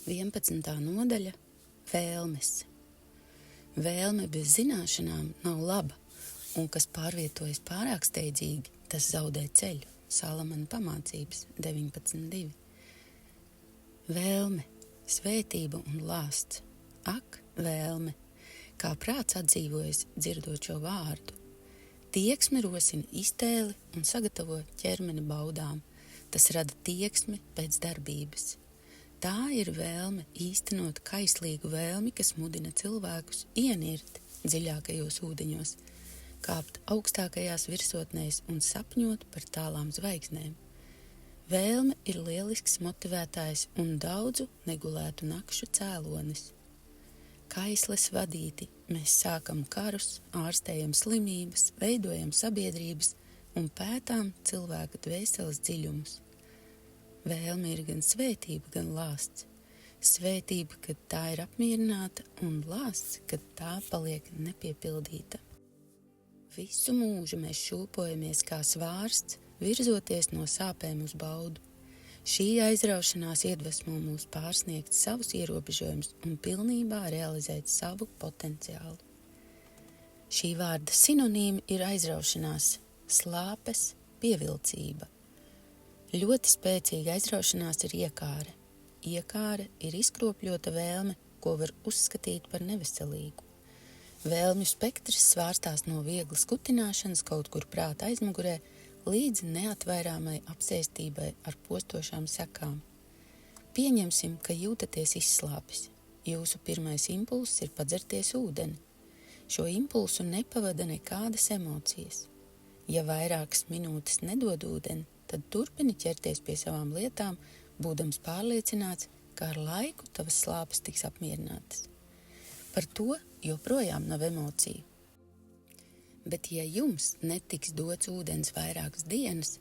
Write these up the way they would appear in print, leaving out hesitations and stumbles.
11. nodaļa – vēlmes. Vēlme bez zināšanām nav laba, un kas pārvietojas pārāk steidzīgi, tas zaudē ceļu. Salamana pamācības 19.2. Vēlme, svētība un lāsts. Ak, vēlme, kā prāts atdzīvojas dzirdot šo vārdu. Tieksme rosina iztēli un sagatavo ķermeni baudām. Tas rada tieksmi pēc darbības. Tā ir vēlme īstenot kaislīgu vēlmi, kas mudina cilvēkus ienirt dziļākajos ūdeņos, kāpt augstākajās virsotnēs un sapņot par tālām zvaigznēm. Vēlme ir lielisks motivētājs un daudzu negulētu nakšu cēlonis. Kaisles vadīti, mēs sākam karus, ārstējam slimības, veidojam sabiedrības un pētām cilvēka dvēseles dziļumus. Vēlme ir gan svētība, gan lāsts. Svētība, kad tā ir apmierināta, un lāsts, kad tā paliek nepiepildīta. Visu mūžu mēs šūpojamies kā svārsts, virzoties no sāpēm uz baudu. Šī aizraušanās iedvesmo mūs pārsniegt savus ierobežojumus un pilnībā realizēt savu potenciālu. Šī vārda sinonīmi ir aizraušanās, slāpes, pievilcība. Ļoti spēcīga aizraušanās ir iekāre. Iekāre ir izkropļota vēlme, ko var uzskatīt par neveselīgu. Vēlmju spektrs svārstās no vieglas kutināšanas kaut kur prāta aizmugurē līdz neatvairāmai apsēstībai ar postošām sekām. Pieņemsim, ka jūtaties izslāpis. Jūsu pirmais impulss ir padzerties ūdeni. Šo impulsu nepavada nekādas emocijas. Ja vairākas minūtes nedod ūdeni, tad turpini ķerties pie savām lietām, būdams pārliecināts, ka ar laiku tavas slāpes tiks apmierinātas. Par to joprojām nav emociju. Bet ja jums netiks dots ūdens vairākas dienas,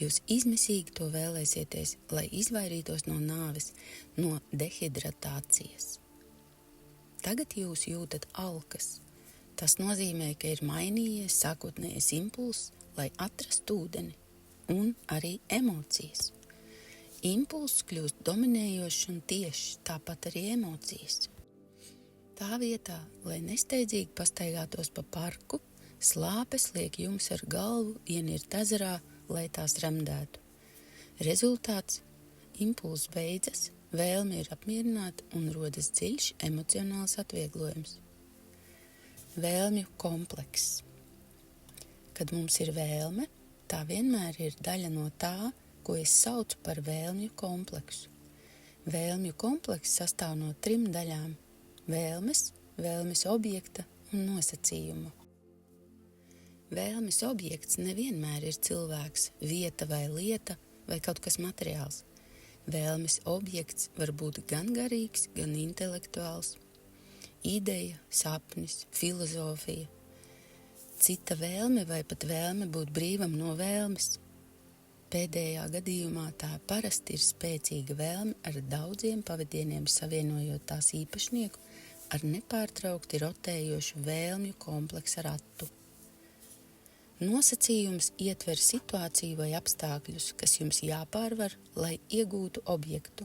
jūs izmisīgi to vēlēsieties, lai izvairītos no nāves, no dehidratācijas. Tagad jūs jūtat alkas. Tas nozīmē, ka ir mainījies sākotnējais impulss, lai atrastu ūdeni. Un arī emocijas. Impulss kļūst dominējošs un tiešs, tāpat arī emocijas. Tā vietā, lai nesteidzīgi pastaigātos pa parku, slāpes liek jums ar galvu ienirt ezerā, lai tās remdētu. Rezultāts – impulss beidzas, vēlme ir apmierināta un rodas dziļš emocionāls atvieglojums. Vēlmju komplekss. Kad mums ir vēlme, tā vienmēr ir daļa no tā, ko es saucu par vēlmju kompleksu. Vēlmju komplekss sastāv no 3 daļām – vēlmes, vēlmes objekta un nosacījuma. Vēlmes objekts nevienmēr ir cilvēks, vieta vai lieta vai kaut kas materiāls. Vēlmes objekts var būt gan garīgs, gan intelektuāls. Ideja, sapnis, filozofija. Cita vēlme vai pat vēlme būt brīvam no vēlmes. Pēdējā gadījumā tā parasti ir spēcīga vēlme ar daudziem pavadieniem savienojot tās īpašnieku ar nepārtraukti rotējošu vēlmju kompleksa ratu. Nosacījums ietver situāciju vai apstākļus, kas jums jāpārvar, lai iegūtu objektu.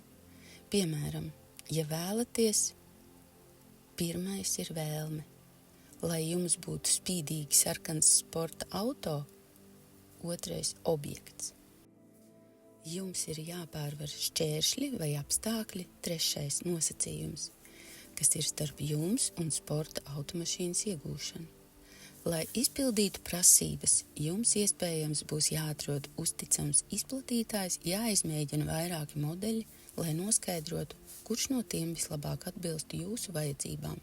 Piemēram, ja vēlaties, pirmais ir vēlme. Lai jums būtu spīdīgi sarkans sporta auto, otrais objekts. Jums ir jāpārvar šķēršļi vai apstākļi, trešais nosacījums, kas ir starp jums un sporta automašīnas iegūšanu. Lai izpildītu prasības, jums iespējams būs jāatrod uzticams izplatītājs, jāizmēģina vairāki modeļi, lai noskaidrotu, kurš no tiem vislabāk atbilst jūsu vajadzībām.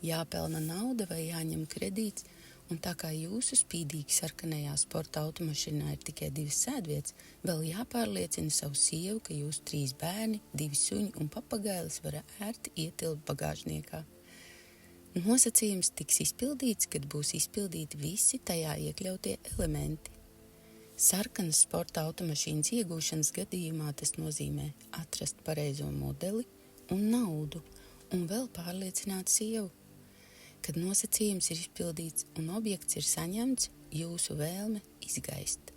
Jāpelna nauda vai jāņem kredīts, un tā kā jūsu spīdīgi sarkanajā sporta automašīnā ir tikai 2 sēdvietas, vēl jāpārliecina savu sievu, ka jūsu 3 bērni, 2 suņi un papagailis var ērti ietilpt bagāžniekā. Nosacījums tiks izpildīts, kad būs izpildīti visi tajā iekļautie elementi. Sarkanas sporta automašīnas iegūšanas gadījumā tas nozīmē atrast pareizo modeli un naudu, un vēl pārliecināt sievu. Kad nosacījums ir izpildīts un objekts ir saņemts, jūsu vēlme izgaist,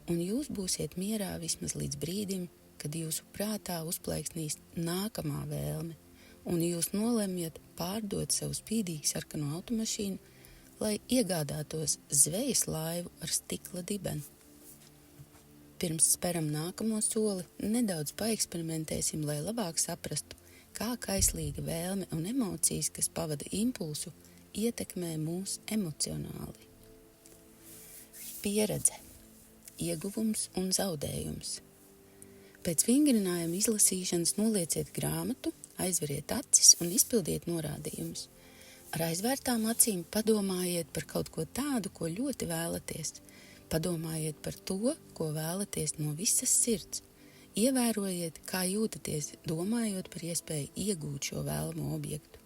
un jūs būsiet mierā vismaz līdz brīdim, kad jūsu prātā uzplaiksnīs nākamā vēlme, un jūs nolemjat pārdot savu spīdīgi sarkano automašīnu, lai iegādātos zvejas laivu ar stikla dibeni. Pirms speram nākamo soli, nedaudz paeksperimentēsim, lai labāk saprastu, kā kaislīga vēlme un emocijas, kas pavada impulsu, ietekmē mūs emocionāli. Pieredze, ieguvums un zaudējums. Pēc vingrinājuma izlasīšanas nolieciet grāmatu, aizveriet acis un izpildiet norādījumus. Ar aizvērtām acīm padomājiet par kaut ko tādu, ko ļoti vēlaties. Padomājiet par to, ko vēlaties no visas sirds. Ievērojiet, kā jūtaties, domājot par iespēju iegūt šo vēlamo objektu.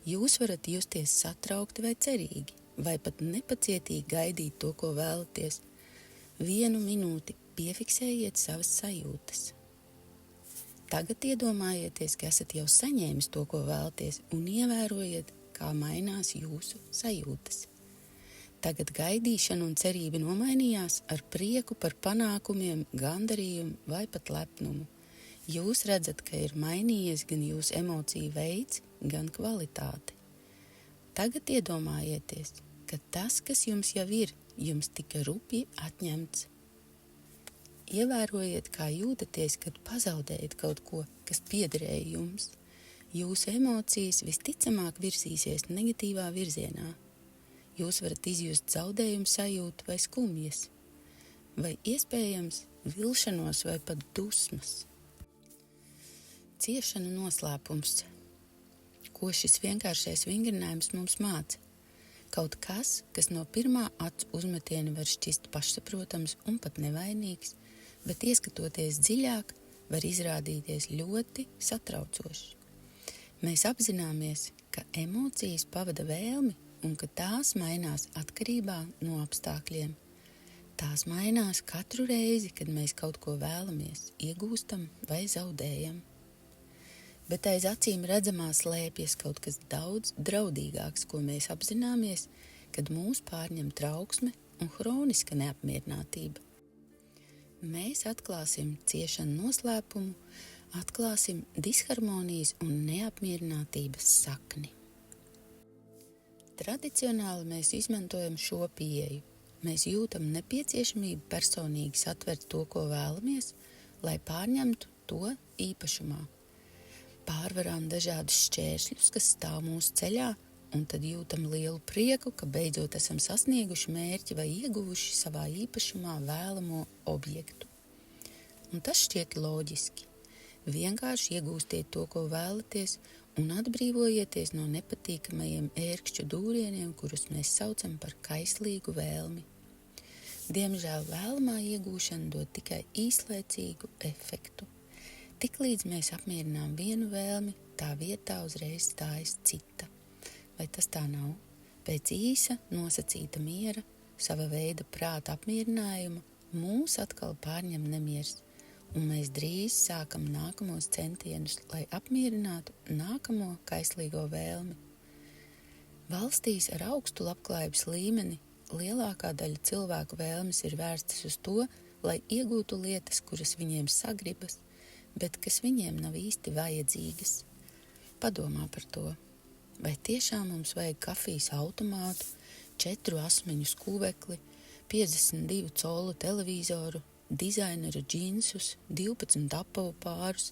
Jūs varat justies satraukti vai cerīgi, vai pat nepacietīgi gaidīt to, ko vēlaties. 1 minūti piefiksējiet savas sajūtas. Tagad iedomājieties, ka esat jau saņēmis to, ko vēlaties, un ievērojiet, kā mainās jūsu sajūtas. Tagad gaidīšana un cerība nomainījās ar prieku par panākumiem, gandarījumu vai pat lepnumu. Jūs redzat, ka ir mainījies gan jūsu emociju veids, gan kvalitāte. Tagad iedomājieties, ka tas, kas jums jau ir, jums tika rupji atņemts. Ievērojiet, kā jūtaties, kad pazaudējat kaut ko, kas piederēja jums. Jūsu emocijas visticamāk virzīsies negatīvā virzienā. Jūs varat izjust zaudējumu sajūtu vai skumjas, vai iespējams vilšanos vai pat dusmas. Ciešanu noslēpums. Ko šis vienkāršais vingrinājums mums māca? Kaut kas, kas no pirmā acu uzmetiena var šķist pašsaprotams un pat nevainīgs, bet ieskatoties dziļāk, var izrādīties ļoti satraucošs. Mēs apzināmies, ka emocijas pavada vēlmi un ka tās mainās atkarībā no apstākļiem. Tās mainās katru reizi, kad mēs kaut ko vēlamies, iegūstam vai zaudējam. Bet aiz acīm redzamā slēpjas kaut kas daudz draudīgāks, ko mēs apzināmies, kad mūs pārņem trauksme un hroniska neapmierinātība. Mēs atklāsim ciešanu noslēpumu, atklāsim disharmonijas un neapmierinātības sakni. Tradicionāli mēs izmantojam šo pieeju. Mēs jūtam nepieciešamību personīgi satvert to, ko vēlamies, lai pārņemtu to īpašumā. Pārvarām dažādus šķēršļus, kas stāv mūsu ceļā, un tad jūtam lielu prieku, ka beidzot esam sasnieguši mērķi vai ieguvuši savā īpašumā vēlamo objektu. Un tas šķiet loģiski. Vienkārši iegūstiet to, ko vēlaties, un atbrīvojieties no nepatīkamajiem ērkšķu dūrieniem, kurus mēs saucam par kaislīgu vēlmi. Diemžēl vēlamā iegūšana dod tikai īslaicīgu efektu. Tiklīdz mēs apmierinām vienu vēlmi, tā vietā uzreiz stājas cita. Vai tas tā nav? Pēc īsa, nosacīta miera, sava veida prāta apmierinājuma, mūs atkal pārņem nemiers. Un mēs drīz sākam nākamos centienus, lai apmierinātu nākamo kaislīgo vēlmi. Valstīs ar augstu labklājības līmeni lielākā daļa cilvēku vēlmes ir vērstas uz to, lai iegūtu lietas, kuras viņiem sagribas, bet kas viņiem nav īsti vajadzīgas. Padomā par to. Vai tiešām mums vajag kafijas automātu, 4 asmeņu skuvekli, 52 colu televizoru, dizaineru džinsus, 12 apavu pārus,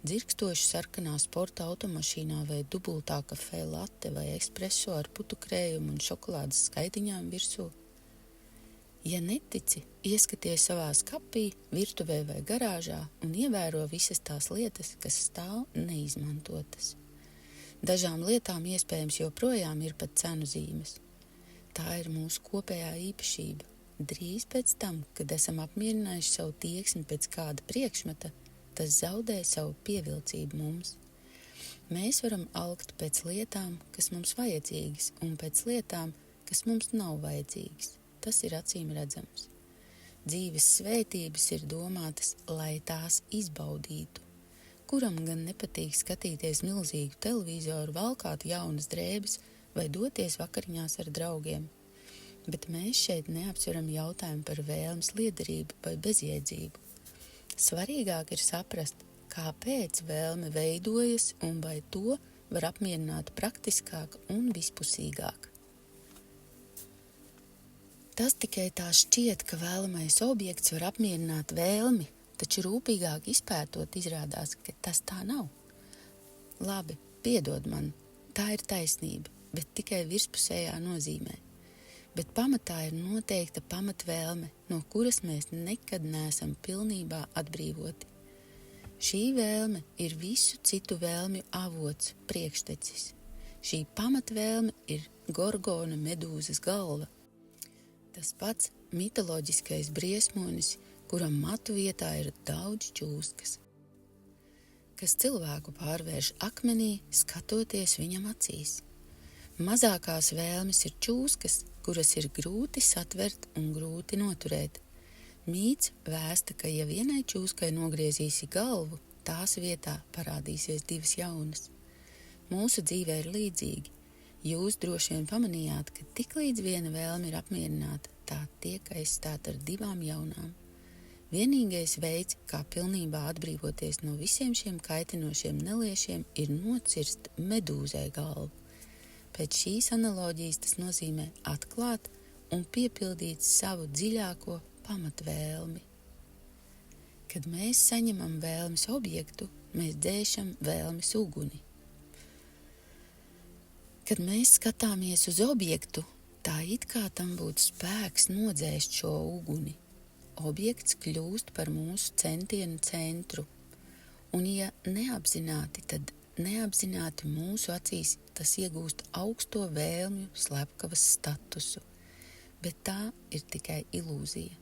dzirkstošu sarkanā sporta automašīnā vai dubultā kafē latte vai espreso ar putu krējumu un šokolādes skaidiņām virsū? Ja netici, ieskaties savā skapī, virtuvē vai garāžā un ievēro visas tās lietas, kas stāv neizmantotas. Dažām lietām iespējams joprojām ir pat cenu zīmes. Tā ir mūsu kopējā īpašība. Drīz pēc tam, kad esam apmierinājuši savu tieksmi pēc kāda priekšmeta, tas zaudē savu pievilcību mums. Mēs varam alkt pēc lietām, kas mums vajadzīgas, un pēc lietām, kas mums nav vajadzīgas. Tas ir acīm redzams. Dzīves svētības ir domātas, lai tās izbaudītu. Kuram gan nepatīk skatīties milzīgu televizoru, valkāt jaunas drēbes vai doties vakariņās ar draugiem? Bet mēs šeit neapsveram jautājumu par vēlmes liederību vai bezjēdzību. Svarīgāk ir saprast, kāpēc vēlme veidojas un vai to var apmierināt praktiskāk un vispusīgāk. Tas tikai tā šķiet, ka vēlamais objekts var apmierināt vēlmi, taču rūpīgāk izpētot izrādās, ka tas tā nav. Labi, piedod man, tā ir taisnība, bet tikai virspusējā nozīmē. Bet pamatā ir noteikta pamatvēlme, no kuras mēs nekad neesam pilnībā atbrīvoti. Šī vēlme ir visu citu vēlmju avots, priekštecis. Šī pamatvēlme ir Gorgona medūzas galva. Tas pats mitoloģiskais briesmonis, kuram matu vietā ir daudz čūskas, kas cilvēku pārvērš akmenī, skatoties viņam acīs. Mazākās vēlmes ir čūskas, kuras ir grūti satvert un grūti noturēt. Mīts vēsta, ka ja vienai čūskai nogriezīsi galvu, tās vietā parādīsies divas jaunas. Mūsu dzīvē ir līdzīgi. Jūs droši vien pamanījāt, ka tiklīdz viena vēlme ir apmierināta, tā tiek aizstāta ar divām jaunām. Vienīgais veids, kā pilnībā atbrīvoties no visiem šiem kaitinošiem neliešiem, ir nocirst medūzai galvu. Pēc šīs analoģijas tas nozīmē atklāt un piepildīt savu dziļāko pamatvēlmi. Kad mēs saņemam vēlmes objektu, mēs dzēšam vēlmes uguni. Kad mēs skatāmies uz objektu, tā it kā tam būtu spēks nodzēst šo uguni. Objekts kļūst par mūsu centienu centru, un ja neapzināti, tad neapzināti mūsu acīs tas iegūst augsto vēlmju slepkavas statusu, bet tā ir tikai ilūzija.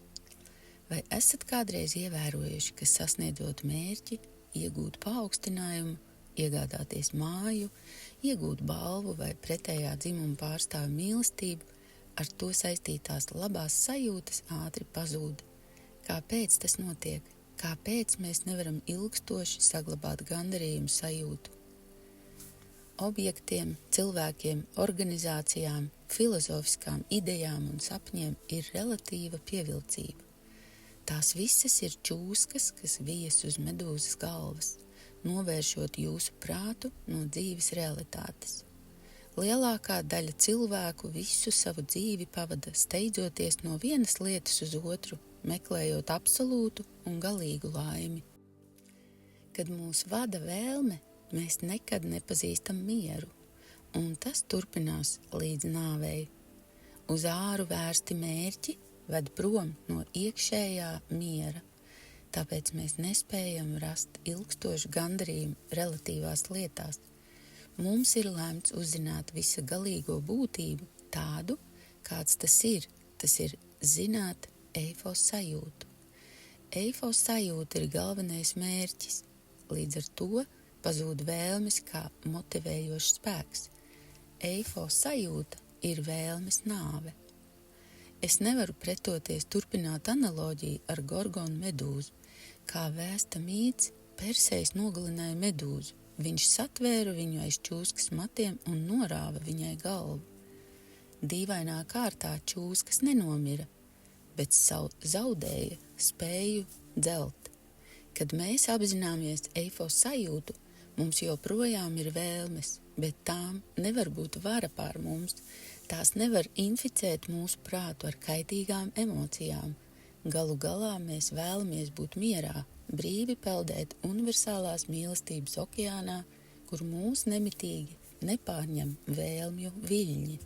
Vai esat kādreiz ievērojuši, ka sasniedzot mērķi, iegūt paaugstinājumu, iegādāties māju, iegūt balvu vai pretējā dzimuma pārstāvju mīlestību, ar to saistītās labās sajūtas ātri pazūd? Kāpēc tas notiek? Kāpēc mēs nevaram ilgstoši saglabāt gandarījumu sajūtu? Objektiem, cilvēkiem, organizācijām, filozofiskām idejām un sapņiem ir relatīva pievilcība. Tās visas ir čūskas, kas vijas uz medūzas galvas, novēršot jūsu prātu no dzīves realitātes. Lielākā daļa cilvēku visu savu dzīvi pavada steidzoties no vienas lietas uz otru, meklējot absolūtu un galīgu laimi. Kad mūs vada vēlme, mēs nekad nepazīstam mieru, un tas turpinās līdz nāvei. Uz āru vērsti mērķi ved prom no iekšējā miera, tāpēc mēs nespējam rast ilgstošu gandarījumu relatīvās lietās. Mums ir lemts uzzināt visa galīgo būtību tādu, kāds tas ir zināt eifos sajūtu. Eifos sajūta ir galvenais mērķis, līdz ar to pazūd vēlmes kā motivējošs spēks. Eifos sajūta ir vēlmes nāve. Es nevaru pretoties turpināt analoģiju ar Gorgonu medūzu. Kā vēsta mīts, Persejs nogalināja medūzu. Viņš satvēra viņu aiz čūskas matiem un norāva viņai galvu. Dīvainā kārtā čūskas nenomira, bet zaudēja spēju dzelt. Kad mēs apzināmies eifos sajūtu, mums joprojām ir vēlmes, bet tām nevar būt vara pār mums. Tās nevar inficēt mūsu prātu ar kaitīgām emocijām. Galu galā mēs vēlamies būt mierā, brīvi peldēt universālās mīlestības okeānā, kur mūs nemitīgi nepārņem vēlmju viļņi.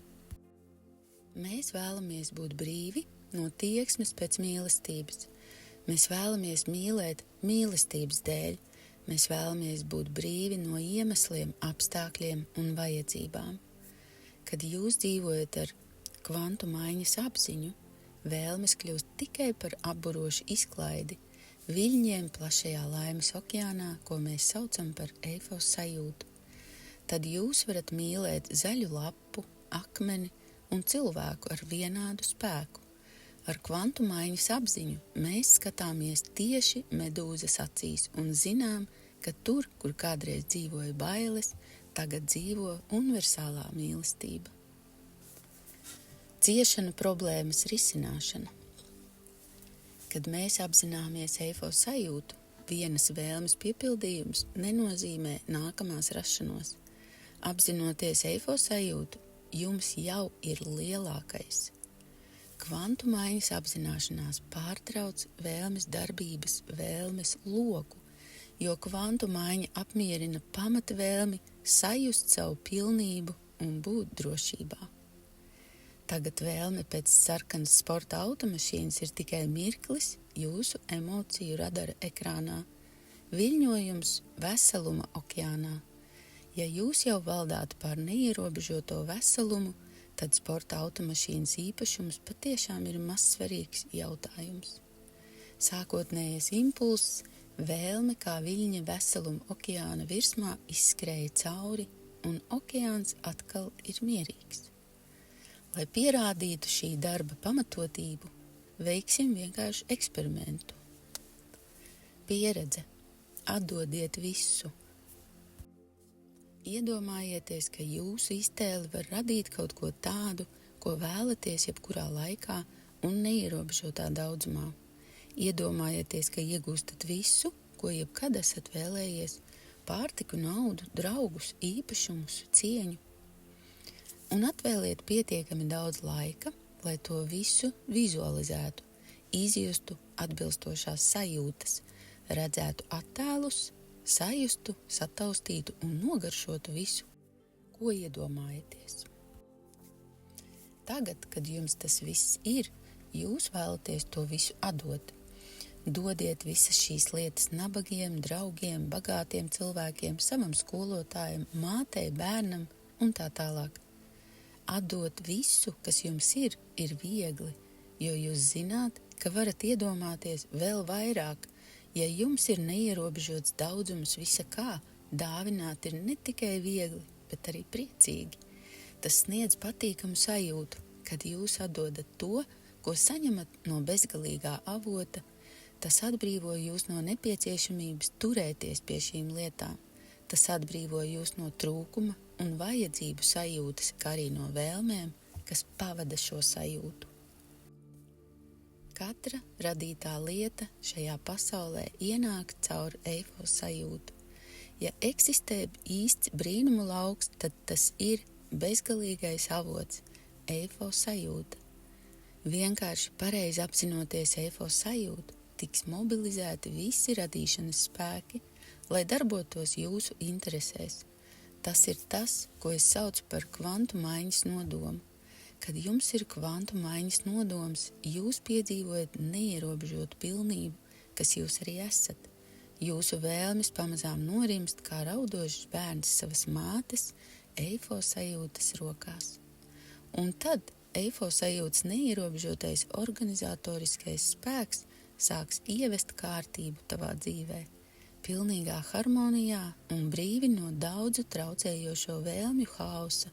Mēs vēlamies būt brīvi no tieksmes pēc mīlestības. Mēs vēlamies mīlēt mīlestības dēļ. Mēs vēlamies būt brīvi no iemesliem, apstākļiem un vajadzībām. Kad jūs dzīvojat ar kvantu maiņas apziņu, vēlmes kļūst tikai par apburošu izklaidi, viļņiem plašajā laimes okeānā, ko mēs saucam par eifos sajūtu. Tad jūs varat mīlēt zaļu lapu, akmeni un cilvēku ar vienādu spēku. Ar kvantu maiņas apziņu mēs skatāmies tieši medūzas acīs un zinām, ka tur, kur kādreiz dzīvoja bailes, tagad dzīvo universālā mīlestība. Ciešana problēmas risināšana. Kad mēs apzināmies eifo sajūtu, vienas vēlmes piepildījums nenozīmē nākamās rašanos. Apzinoties eifo sajūtu, jums jau ir lielākais. Kvantu maiņas apzināšanās pārtrauc vēlmes darbības, vēlmes loku, jo kvantu maiņa apmierina pamata vēlmi sajust savu pilnību un būt drošībā. Tagad vēlme pēc sarkanas sporta automašīnas ir tikai mirklis jūsu emociju radara ekrānā, viļņojums veseluma okeānā. Ja jūs jau valdātu pār neierobežoto veselumu, tad sporta automašīnas īpašums patiešām ir mazsvarīgs jautājums. Sākotnējais impulss, vēlme kā viļņa veseluma okeāna virsmā izskrēja cauri, un okeāns atkal ir mierīgs. Lai pierādītu šī darba pamatotību, veiksim vienkārši eksperimentu. Pieredze. Atdodiet visu. Iedomājieties, ka jūsu iztēle var radīt kaut ko tādu, ko vēlaties jebkurā laikā un neierobežotā daudzumā. Iedomājieties, ka iegūstat visu, ko jebkad esat vēlējies – pārtiku, naudu, draugus, īpašumus, cieņu. Un atvēliet pietiekami daudz laika, lai to visu vizualizētu, izjustu atbilstošās sajūtas, redzētu attēlus, sajustu, sataustītu un nogaršotu visu, ko iedomājaties. Tagad, kad jums tas viss ir, jūs vēlaties to visu atdot. Dodiet visas šīs lietas nabagiem, draugiem, bagātiem cilvēkiem, savam skolotājam, mātei, bērnam un tā tālāk. Atdot visu, kas jums ir viegli, jo jūs zināt, ka varat iedomāties vēl vairāk. Ja jums ir neierobežots daudzums visa kā, dāvināt ir ne tikai viegli, bet arī priecīgi. Tas sniedz patīkamu sajūtu, kad jūs atdodat to, ko saņemat no bezgalīgā avota. Tas atbrīvo jūs no nepieciešamības turēties pie šīm lietām. Tas atbrīvo jūs no trūkuma un vajadzību sajūtas, kā arī no vēlmēm, kas pavada šo sajūtu. Katra radītā lieta šajā pasaulē ienāk caur eifo sajūtu. Ja eksistē īsts brīnumu lauks, tad tas ir bezgalīgais avots, eifo sajūta. Vienkārši pareizi apzinoties eifo sajūtu, tiks mobilizēti visi radīšanas spēki, lai darbotos jūsu interesēs. Tas ir tas, ko es saucu par kvantu maiņas nodomu. Kad jums ir kvantu maiņas nodoms, jūs piedzīvojat neierobežotu pilnību, kas jūs arī esat. Jūsu vēlmes pamazām norimst kā raudošs bērns savas mātes eifo sajūtas rokās. Un tad eifo sajūtas neierobežotais organizatoriskais spēks sāks ievest kārtību tavā dzīvē, pilnīgā harmonijā un brīvi no daudzu traucējošo vēlmju hausa.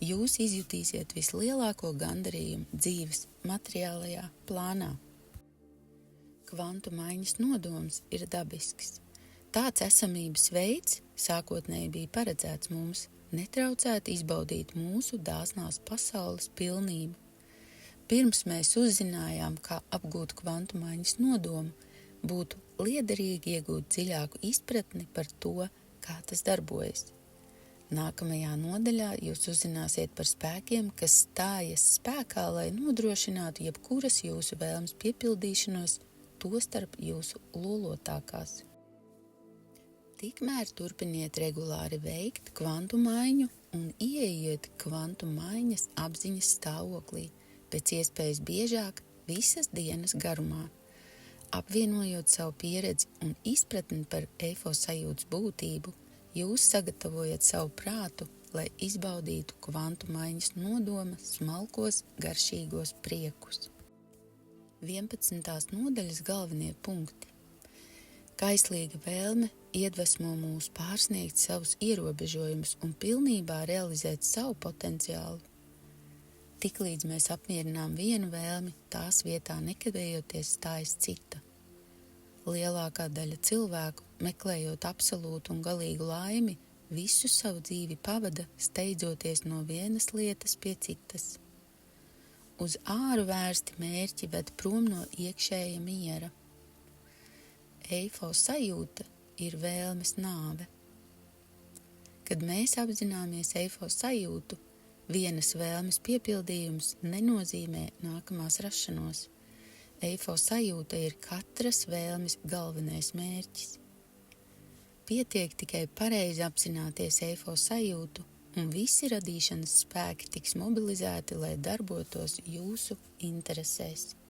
Jūs izjutīsiet vislielāko gandarījumu dzīves materiālajā plānā. Kvantu maiņas nodoms ir dabisks. Tāds esamības veids sākotnēji bija paredzēts mums, netraucēt izbaudīt mūsu dāsnās pasaules pilnību. Pirms mēs uzzinājām, kā apgūt kvantu maiņas nodomu, būtu liederīgi iegūt dziļāku izpratni par to, kā tas darbojas. Nākamajā nodaļā jūs uzzināsiet par spēkiem, kas stājas spēkā, lai nodrošinātu jebkuras jūsu vēlmes piepildīšanos, tostarp jūsu lolotākās. Tikmēr turpiniet regulāri veikt kvantu maiņu un ieejiet kvantu maiņas apziņas stāvoklī, pēc iespējas biežāk visas dienas garumā. Apvienojot savu pieredzi un izpratni par eifo sajūtas būtību, jūs sagatavojat savu prātu, lai izbaudītu kvantu maiņas nodoma smalkos, garšīgos priekus. 11. nodaļas galvenie punkti. Kaislīga vēlme iedvesmo mūs pārsniegt savus ierobežojumus un pilnībā realizēt savu potenciālu. Tiklīdz mēs apmierinām vienu vēlmi, tās vietā nekavējoties stājas cita. Lielākā daļa cilvēku, meklējot absolūtu un galīgu laimi, visu savu dzīvi pavada steidzoties no vienas lietas pie citas. uz āru vērsti mērķi ved prom no iekšēja miera. Eifo sajūta ir vēlmes nāve. Kad mēs apzināmies eifo sajūtu, vienas vēlmes piepildījums nenozīmē nākamās rašanos. Eifo sajūta ir katras vēlmes galvenais mērķis. Pietiek tikai pareizi apzināties eifo sajūtu, un visi radīšanas spēki tiks mobilizēti, lai darbotos jūsu interesēs.